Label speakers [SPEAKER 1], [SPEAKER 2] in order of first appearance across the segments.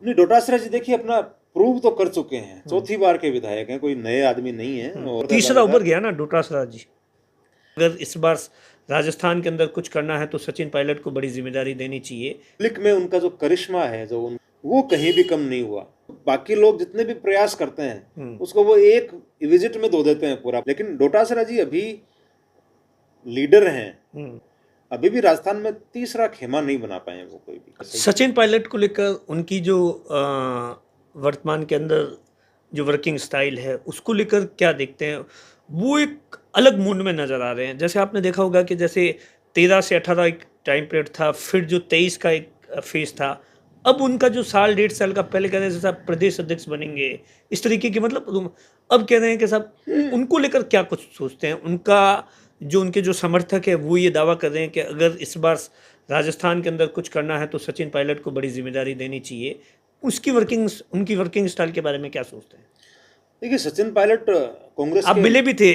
[SPEAKER 1] नहीं, डोटासरा जी देखिए अपना प्रूव तो कर चुके हैं, चौथी बार के विधायक हैं, कोई नए आदमी नहीं है। और
[SPEAKER 2] तीसरा उभर गया ना डोटासरा जी। अगर इस बार राजस्थान के अंदर कुछ करना है तो सचिन पायलट को बड़ी जिम्मेदारी देनी चाहिए।
[SPEAKER 1] पब्लिक में उनका जो करिश्मा है, वो कहीं भी कम नहीं हुआ। बाकी लोग जितने भी प्रयास करते हैं उसको वो एक विजिट में धो देते हैं पूरा। लेकिन डोटासरा जी अभी लीडर हैं, अभी भी राजस्थान में तीसरा खेमा नहीं बना पाए वो कोई भी।
[SPEAKER 2] सचिन पायलट को लेकर उनकी जो वर्तमान के अंदर जो वर्किंग स्टाइल है उसको लेकर क्या देखते हैं? वो एक अलग मूड में नजर आ रहे हैं। जैसे आपने देखा होगा कि जैसे 13 से 18 एक टाइम पीरियड था, फिर जो 23 का एक फेज था, अब उनका जो साल 1.5 साल का पहले कह रहे थे साहब प्रदेश अध्यक्ष बनेंगे, इस तरीके की मतलब अब कह रहे हैं कि साहब उनको लेकर क्या कुछ सोचते हैं? उनका जो उनके जो समर्थक है वो ये दावा कर रहे हैं कि अगर इस बार राजस्थान के अंदर कुछ करना है तो सचिन पायलट को बड़ी जिम्मेदारी देनी चाहिए। उनकी वर्किंग स्टाइल के बारे में क्या सोचते हैं?
[SPEAKER 1] देखिए, सचिन पायलट कांग्रेस
[SPEAKER 2] आप
[SPEAKER 1] के
[SPEAKER 2] मिले भी थे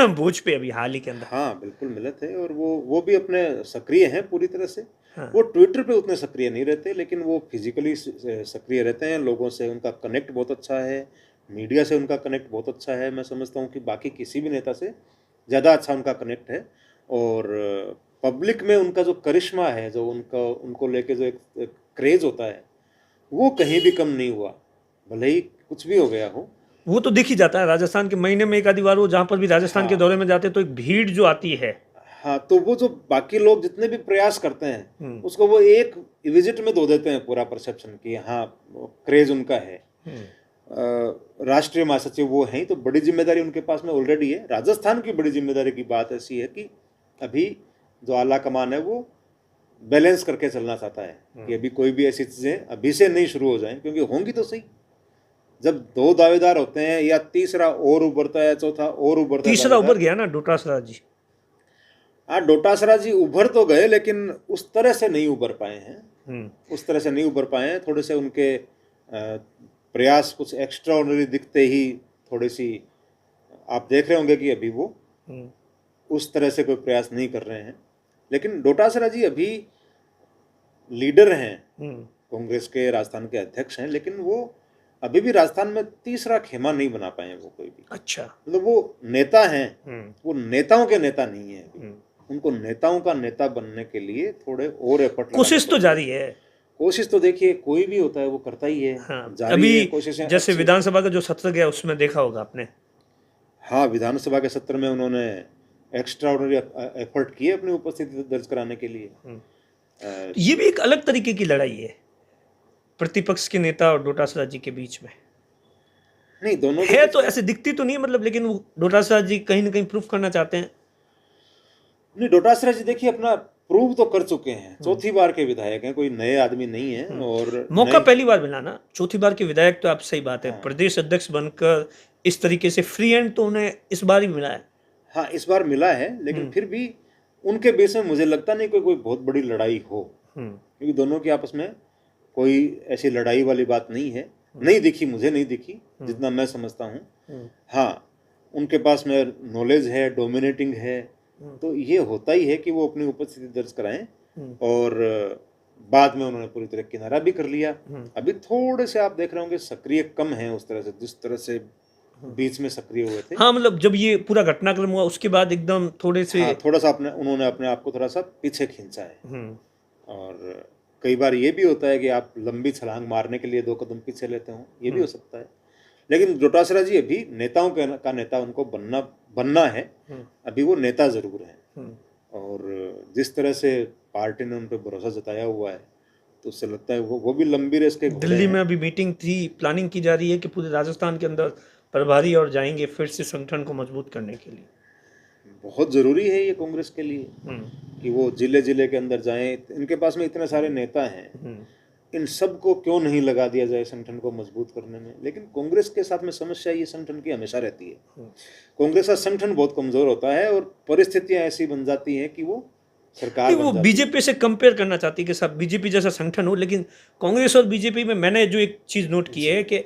[SPEAKER 2] भोज पे अभी हाल ही के अंदर।
[SPEAKER 1] हाँ बिल्कुल मिले थे, और वो भी अपने सक्रिय हैं पूरी तरह से।
[SPEAKER 2] हाँ।
[SPEAKER 1] वो ट्विटर पे उतने सक्रिय नहीं रहते, लेकिन वो फिजिकली सक्रिय रहते हैं। लोगों से उनका कनेक्ट बहुत अच्छा है, मीडिया से उनका कनेक्ट बहुत अच्छा है। मैं समझता हूँ कि बाकी किसी भी नेता से ज़्यादा अच्छा उनका कनेक्ट है। और पब्लिक में उनका जो करिश्मा है, जो उनको लेके जो एक क्रेज होता है, वो कहीं भी कम नहीं हुआ, भले ही कुछ भी हो गया हो।
[SPEAKER 2] वो तो दिख ही जाता है राजस्थान के महीने में एक आधी बार वो जहाँ पर भी राजस्थान के दौरे में जाते हैं तो एक भीड़ जो आती है।
[SPEAKER 1] हाँ, तो वो जो बाकी लोग जितने भी प्रयास करते हैं उसको वो एक विजिट में धो देते हैं पूरा परसेप्शन की। हाँ, क्रेज उनका है। राष्ट्रीय महासचिव वो हैं, तो बड़ी जिम्मेदारी उनके पास में ऑलरेडी है। राजस्थान की बड़ी जिम्मेदारी की बात ऐसी है कि अभी जो आला कमान है वो बैलेंस करके चलना चाहता है कि अभी कोई भी ऐसी चीजें अभी से नहीं शुरू हो जाएं, क्योंकि होंगी तो सही। जब दो दावेदार होते हैं या तीसरा और उभरता है, चौथा और उभरता है।
[SPEAKER 2] तीसरा उभर गया ना डोटासरा जी।
[SPEAKER 1] हाँ, डोटासरा जी उभर तो गए, लेकिन उस तरह से नहीं उभर पाए हैं। उस तरह से नहीं उभर पाए हैं। थोड़े से उनके प्रयास कुछ एक्स्ट्रा ऑर्डिनरी दिखते ही थोड़ी सी आप देख रहे होंगे कि अभी वो उस तरह से कोई प्रयास नहीं कर रहे हैं। लेकिन डोटासरा जी अभी लीडर हैं, कांग्रेस के राजस्थान के अध्यक्ष हैं, लेकिन वो अभी भी राजस्थान में तीसरा खेमा नहीं बना पाए वो कोई भी।
[SPEAKER 2] अच्छा,
[SPEAKER 1] मतलब वो नेता हैं, वो नेताओं के नेता नहीं है अभी। उनको नेताओं का नेता बनने के लिए थोड़े और एफर्ट,
[SPEAKER 2] कोशिश तो जारी है।
[SPEAKER 1] कोशिश तो देखिए कोई भी होता है वो करता ही है।
[SPEAKER 2] हाँ,
[SPEAKER 1] जारी
[SPEAKER 2] अभी
[SPEAKER 1] है कोशिशें।
[SPEAKER 2] जैसे विधानसभा का जो सत्र गया उसमें देखा होगा आपने।
[SPEAKER 1] हाँ, विधानसभा के सत्र में उन्होंने एक्स्ट्रा ऑर्डिनरी एफर्ट किए अपनी उपस्थिति दर्ज कराने के लिए।
[SPEAKER 2] ये भी एक अलग तरीके की लड़ाई है प्रतिपक्ष के नेता और डोटासरा जी के बीच में।
[SPEAKER 1] नहीं, दोनों
[SPEAKER 2] है तो ऐसे दिखती तो नहीं मतलब, लेकिन वो डोटासरा जी कहीं ना कहीं प्रूफ करना चाहते हैं।
[SPEAKER 1] नहीं, डोटासरा जी देखिए अपना प्रूव तो कर चुके हैं, चौथी बार के विधायक हैं, कोई नए आदमी नहीं है। और
[SPEAKER 2] मौका पहली बार मिला ना, चौथी बार के विधायक तो आप सही बात है। प्रदेश अध्यक्ष बनकर इस तरीके से फ्री हैंड तो उन्हें इस बार ही मिला है।
[SPEAKER 1] हाँ, इस बार मिला है, लेकिन फिर भी उनके बेस में मुझे लगता नहीं कोई बहुत बड़ी लड़ाई हो, क्योंकि दोनों की आपस में कोई ऐसी लड़ाई वाली बात नहीं है। नहीं दिखी, मुझे नहीं दिखी जितना मैं समझता हूँ। हाँ, उनके पास में नॉलेज है, डोमिनेटिंग है, तो ये होता ही है कि वो अपनी उपस्थिति दर्ज कराएं। और बाद में उन्होंने पूरी तरह किनारा भी कर लिया। अभी थोड़े से आप देख रहे होंगे सक्रिय कम है उस तरह से, जिस तरह से बीच में सक्रिय हुए थे।
[SPEAKER 2] हाँ, मतलब जब ये पूरा घटनाक्रम हुआ उसके बाद एकदम थोड़े से
[SPEAKER 1] थोड़ा सा उन्होंने अपने आप को थोड़ा सा पीछे खींचा है। और कई बार ये भी होता है कि आप लंबी छलांग मारने के लिए 2 कदम पीछे लेते हो, ये भी हो सकता है। लेकिन डोटासरा जी अभी नेताओं का नेता उनको बनना है। अभी वो नेता जरूर हैं। और जिस तरह से पार्टी ने उन पर भरोसा जताया हुआ है, तो उससे लगता है वो भी लंबी रेस के।
[SPEAKER 2] दिल्ली में अभी मीटिंग थी, प्लानिंग की जा रही है कि पूरे राजस्थान के अंदर प्रभारी और जाएंगे फिर से संगठन को मजबूत करने के लिए।
[SPEAKER 1] बहुत जरूरी है ये कांग्रेस के लिए कि वो जिले जिले के अंदर जाएं। इनके पास में इतने सारे नेता हैं, इन सब को क्यों नहीं लगा दिया जाए संगठन को मजबूत करने में। लेकिन कांग्रेस के साथ में समस्या ये संगठन की हमेशा रहती है। कांग्रेस का संगठन बहुत कमजोर होता है और परिस्थितियां ऐसी बन जाती हैं कि वो सरकार
[SPEAKER 2] वो बीजेपी से कंपेयर करना चाहती है कि सब बीजेपी जैसा संगठन हो, लेकिन कांग्रेस और बीजेपी में मैंने जो एक चीज नोट की है कि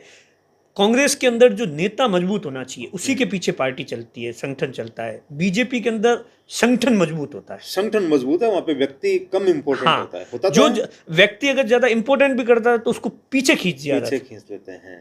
[SPEAKER 2] कांग्रेस के अंदर जो नेता मजबूत होना चाहिए उसी के पीछे पार्टी चलती है, संगठन चलता है। बीजेपी के अंदर संगठन मजबूत होता है,
[SPEAKER 1] संगठन मजबूत है, वहां पे व्यक्ति कम इम्पोर्टेंट होता है, होता
[SPEAKER 2] जो
[SPEAKER 1] तो है,
[SPEAKER 2] व्यक्ति अगर ज्यादा इंपॉर्टेंट भी करता है तो उसको पीछे खींच दिया
[SPEAKER 1] पीछे खींच लेते हैं।